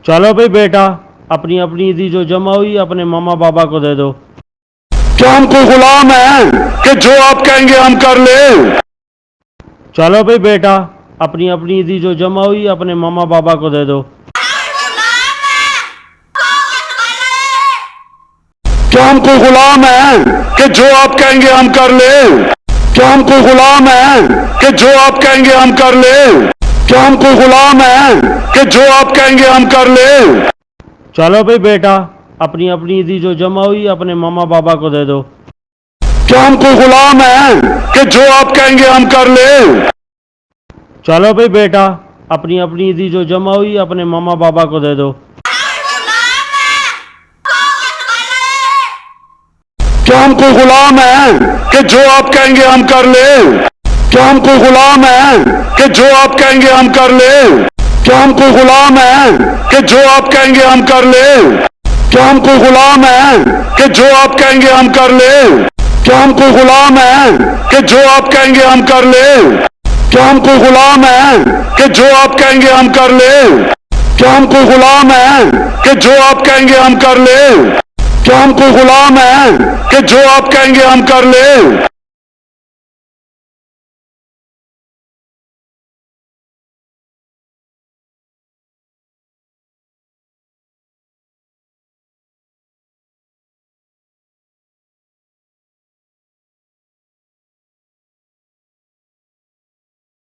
चलो भाई बेटा, अपनी अपनी ईदी जो जमा हुई अपने मामा बाबा को दे दो। क्या हम कोई गुलाम हैं कि जो आप कहेंगे हम कर ले? चलो भाई बेटा, अपनी अपनी ईदी जो जमा हुई अपने मामा बाबा को दे दो। क्या हम कोई गुलाम हैं कि जो आप कहेंगे हम कर ले? क्या हम कोई गुलाम हैं कि जो आप कहेंगे हम कर ले? क्या हम कोई गुलाम हैं कि जो आप कहेंगे हम कर ले? चलो भाई बेटा, अपनी अपनी ईदी जो जमा हुई अपने मामा बाबा को दे दो। क्या हम कोई गुलाम हैं कि जो आप कहेंगे हम कर ले? चलो भाई बेटा, अपनी अपनी ईदी जो जमा हुई अपने मामा बाबा को दे दो। क्या हम कोई गुलाम हैं कि जो आप कहेंगे हम कर ले? क्या हम कोई गुलाम हैं कि जो आप कहेंगे हम कर ले? क्या हम कोई गुलाम हैं कि जो आप कहेंगे हम कर ले? क्या हम कोई गुलाम हैं कि जो आप कहेंगे हम कर ले? क्या हम कोई गुलाम हैं कि जो आप कहेंगे हम कर ले? क्या हम कोई गुलाम हैं कि जो आप कहेंगे हम कर ले? क्या हम कोई गुलाम हैं कि जो आप कहेंगे हम कर ले? क्या हम कोई गुलाम हैं कि जो आप कहेंगे हम कर ले?